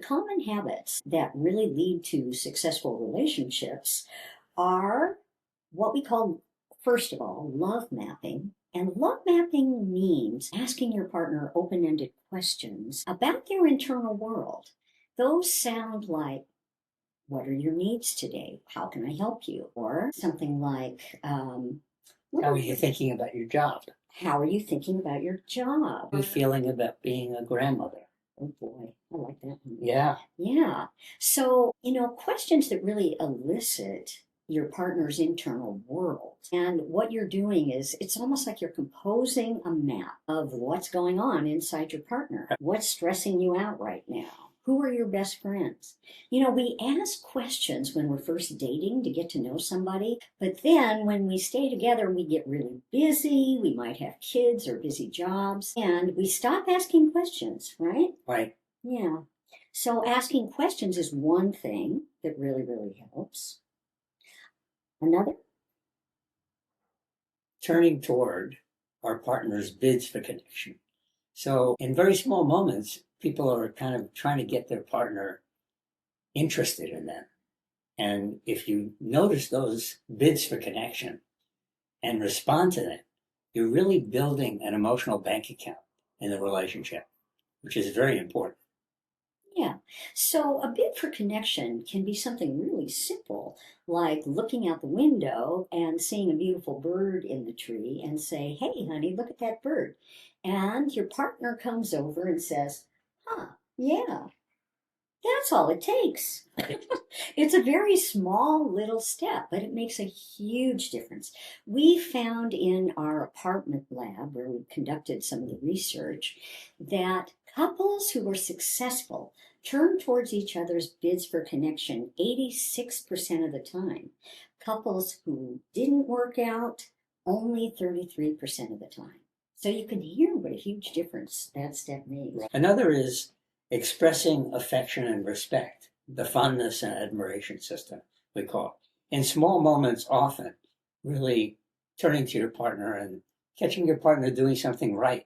common habits that really lead to successful relationships are what we call, first of all, love mapping. And love mapping means asking your partner open-ended questions about their internal world. Those sound like, what are your needs today? How can I help you? Or something like, how are you thinking about your job? How are you thinking about your job? How are you feeling about being a grandmother? Oh boy, I like that one. Yeah. Yeah. So, questions that really elicit your partner's internal world. And what you're doing is it's almost like you're composing a map of what's going on inside your partner. What's stressing you out right now? Who are your best friends? We ask questions when we're first dating to get to know somebody, but then when we stay together, we get really busy. We might have kids or busy jobs, and we stop asking questions, right? Right. Yeah. So asking questions is one thing that really, really helps. Another? Turning toward our partner's bids for connection. So in very small moments, people are kind of trying to get their partner interested in them. And if you notice those bids for connection and respond to them, you're really building an emotional bank account in the relationship, which is very important. Yeah. So a bid for connection can be something really simple, like looking out the window and seeing a beautiful bird in the tree and say, hey, honey, look at that bird. And your partner comes over and says, huh, yeah, that's all it takes. It's a very small little step, but it makes a huge difference. We found in our apartment lab, where we conducted some of the research, that couples who were successful turned towards each other's bids for connection 86% of the time. Couples who didn't work out, only 33% of the time. So you can hear what a huge difference that step made. Another is expressing affection and respect, the fondness and admiration system, we call it. In small moments, often, really turning to your partner and catching your partner doing something right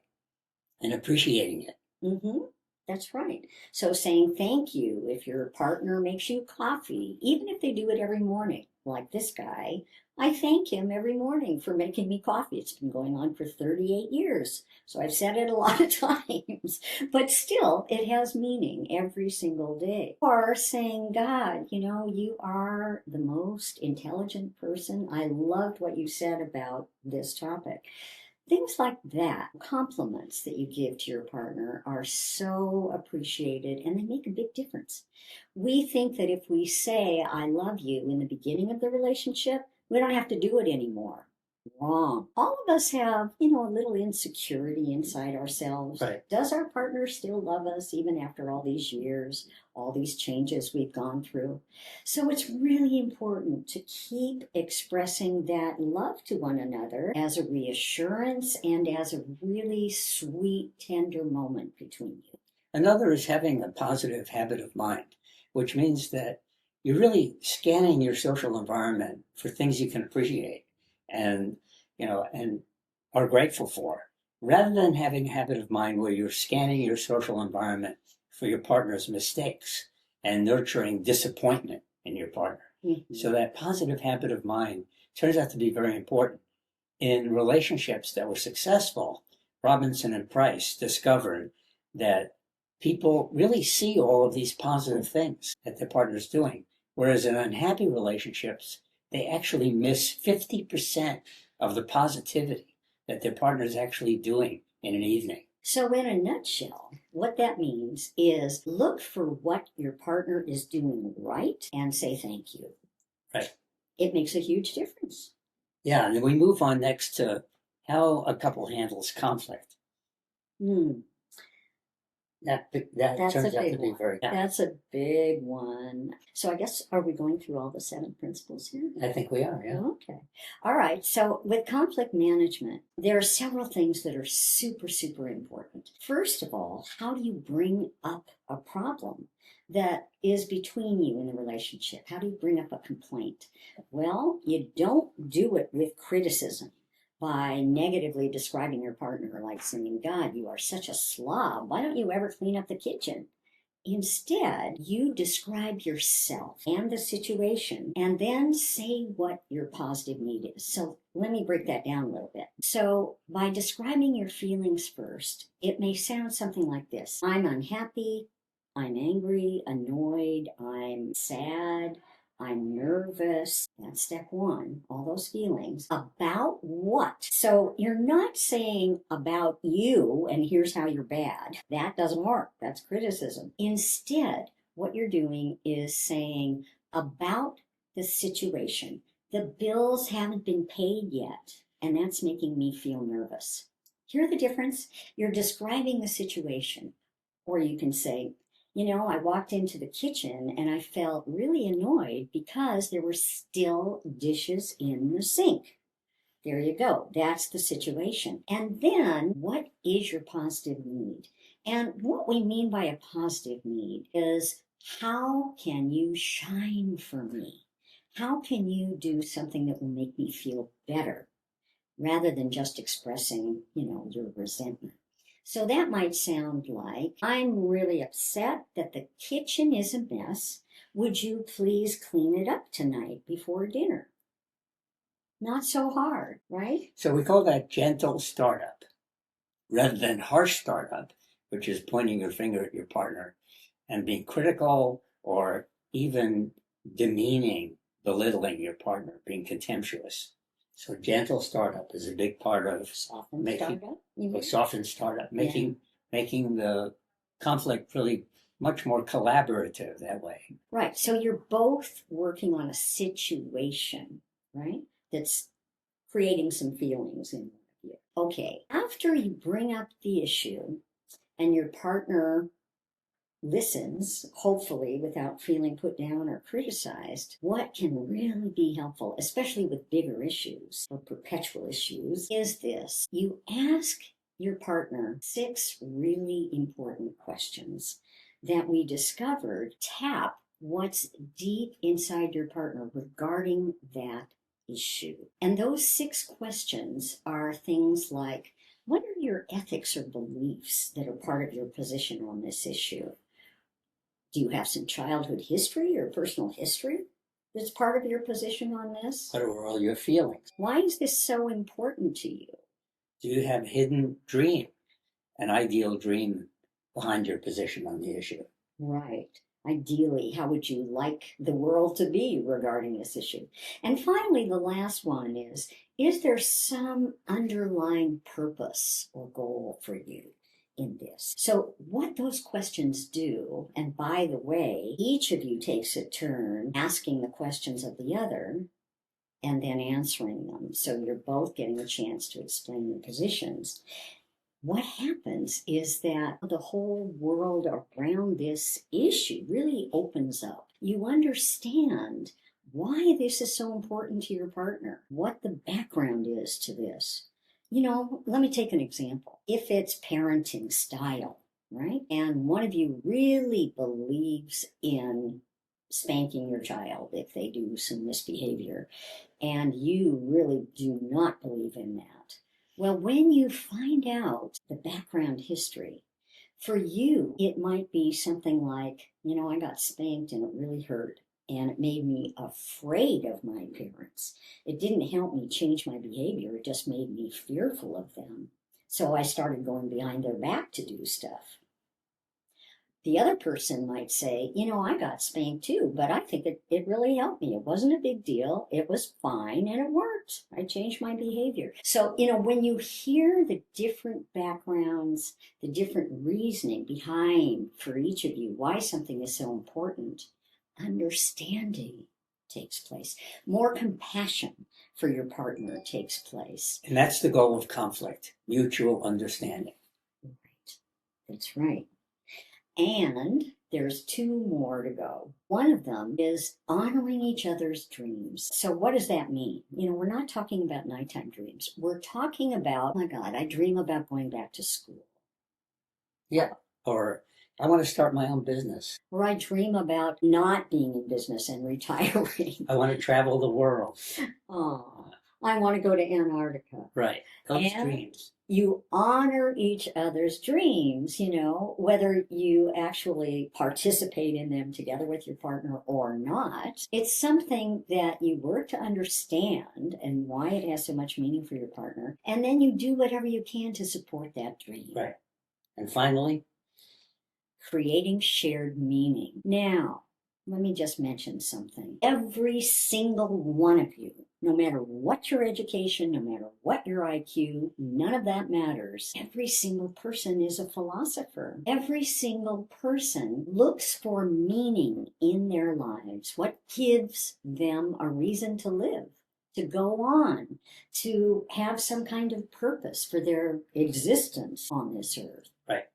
and appreciating it. Mm-hmm. That's right. So saying thank you if your partner makes you coffee, even if they do it every morning, like this guy. I thank him every morning for making me coffee. It's been going on for 38 years. So I've said it a lot of times, but still it has meaning every single day. Or saying, God, you are the most intelligent person. I loved what you said about this topic. Things like that, compliments that you give to your partner are so appreciated and they make a big difference. We think that if we say, I love you in the beginning of the relationship, we don't have to do it anymore. Wrong. All of us have, a little insecurity inside ourselves. Right. Does our partner still love us even after all these years, all these changes we've gone through? So it's really important to keep expressing that love to one another as a reassurance and as a really sweet, tender moment between you. Another is having a positive habit of mind, which means that you're really scanning your social environment for things you can appreciate and are grateful for, rather than having a habit of mind where you're scanning your social environment for your partner's mistakes and nurturing disappointment in your partner. Mm-hmm. So that positive habit of mind turns out to be very important. In relationships that were successful, Robinson and Price discovered that people really see all of these positive things that their partner's doing, whereas in unhappy relationships, they actually miss 50% of the positivity that their partner's actually doing in an evening. So in a nutshell, what that means is look for what your partner is doing right and say thank you. Right. It makes a huge difference. Yeah, and then we move on next to how a couple handles conflict. That turns out to be very... That's a big one. So I guess, are we going through all the 7 principles here? I think we are, yeah. Okay. All right. So with conflict management, there are several things that are super, super important. First of all, how do you bring up a problem that is between you in the relationship? How do you bring up a complaint? Well, you don't do it with criticism, by negatively describing your partner, like saying, God, you are such a slob. Why don't you ever clean up the kitchen? Instead, you describe yourself and the situation and then say what your positive need is. So let me break that down a little bit. So by describing your feelings first, it may sound something like this. I'm unhappy, I'm angry, annoyed, I'm sad, I'm nervous. That's step one, all those feelings. About what? So you're not saying about you and here's how you're bad. That doesn't work. That's criticism. Instead, what you're doing is saying about the situation. The bills haven't been paid yet, and that's making me feel nervous. Hear the difference? You're describing the situation. Or you can say, I walked into the kitchen and I felt really annoyed because there were still dishes in the sink. There you go. That's the situation. And then what is your positive need? And what we mean by a positive need is how can you shine for me? How can you do something that will make me feel better rather than just expressing, your resentment? So that might sound like, I'm really upset that the kitchen is a mess. Would you please clean it up tonight before dinner? Not so hard, right? So we call that gentle startup rather than harsh startup, which is pointing your finger at your partner and being critical or even demeaning, belittling your partner, being contemptuous. So gentle startup is a big part of Softened startup. softened startup, making the conflict really much more collaborative that way. Right. So you're both working on a situation, right? That's creating some feelings in you. Okay. After you bring up the issue and your partner listens, hopefully without feeling put down or criticized, what can really be helpful, especially with bigger issues or perpetual issues, is this. You ask your partner 6 really important questions that we discovered tap what's deep inside your partner regarding that issue. And those 6 questions are things like, what are your ethics or beliefs that are part of your position on this issue? Do you have some childhood history or personal history that's part of your position on this? What are all your feelings? Why is this so important to you? Do you have a hidden dream, an ideal dream behind your position on the issue? Right. Ideally, how would you like the world to be regarding this issue? And finally, the last one is there some underlying purpose or goal for you in this? So what those questions do, and by the way, each of you takes a turn asking the questions of the other and then answering them. So you're both getting a chance to explain your positions. What happens is that the whole world around this issue really opens up. You understand why this is so important to your partner, what the background is to this. Let me take an example. If it's parenting style, right? And one of you really believes in spanking your child if they do some misbehavior, and you really do not believe in that. Well, when you find out the background history, for you, it might be something like, I got spanked and it really hurt. And it made me afraid of my parents. It didn't help me change my behavior. It just made me fearful of them. So I started going behind their back to do stuff. The other person might say, I got spanked too, but I think it really helped me. It wasn't a big deal. It was fine and it worked. I changed my behavior. So, when you hear the different backgrounds, the different reasoning behind for each of you, why something is so important, understanding takes place. More compassion for your partner takes place. And that's the goal of conflict, mutual understanding. Right. That's right. And there's 2 more to go. One of them is honoring each other's dreams. So what does that mean? We're not talking about nighttime dreams. We're talking about, oh my God, I dream about going back to school. Yeah. Or I want to start my own business. Or I dream about not being in business and retiring. I want to travel the world. Oh, I want to go to Antarctica. Right. Those And dreams. you honor each other's dreams, whether you actually participate in them together with your partner or not. It's something that you work to understand and why it has so much meaning for your partner. And then you do whatever you can to support that dream. Right. And finally, creating shared meaning. Now, let me just mention something. Every single one of you, no matter what your education, no matter what your IQ, none of that matters. Every single person is a philosopher. Every single person looks for meaning in their lives. What gives them a reason to live? To go on, to have some kind of purpose for their existence on this earth. right.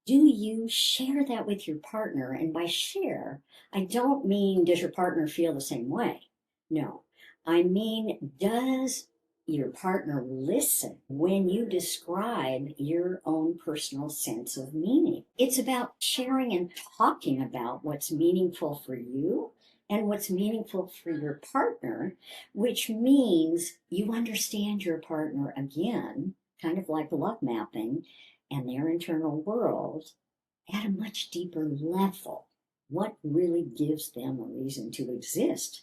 Do you share that with your partner? And by share, I don't mean does your partner feel the same way? No, I mean, does your partner listen when you describe your own personal sense of meaning? It's about sharing and talking about what's meaningful for you and what's meaningful for your partner, which means you understand your partner again, kind of like love mapping and their internal world at a much deeper level. What really gives them a reason to exist?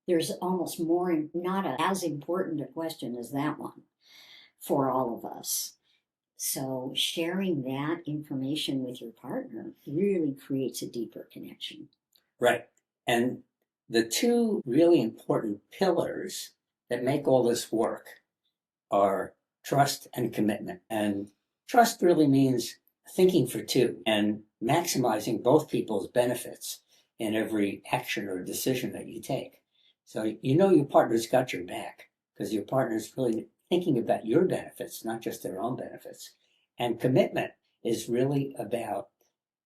There's almost more, not as important a question as that one for all of us. So sharing that information with your partner really creates a deeper connection. Right. And the two really important pillars that make all this work are trust and commitment. And trust really means thinking for two and maximizing both people's benefits in every action or decision that you take. So your partner's got your back because your partner's really thinking about your benefits, not just their own benefits. And commitment is really about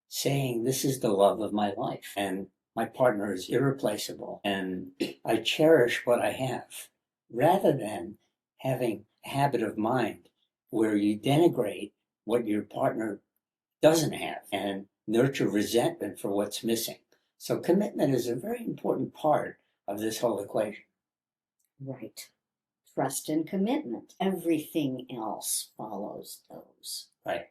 saying, this is the love of my life and my partner is irreplaceable and I cherish what I have, rather than having a habit of mind where you denigrate what your partner doesn't have and nurture resentment for what's missing. So commitment is a very important part of this whole equation. Right. Trust and commitment. Everything else follows those. Right.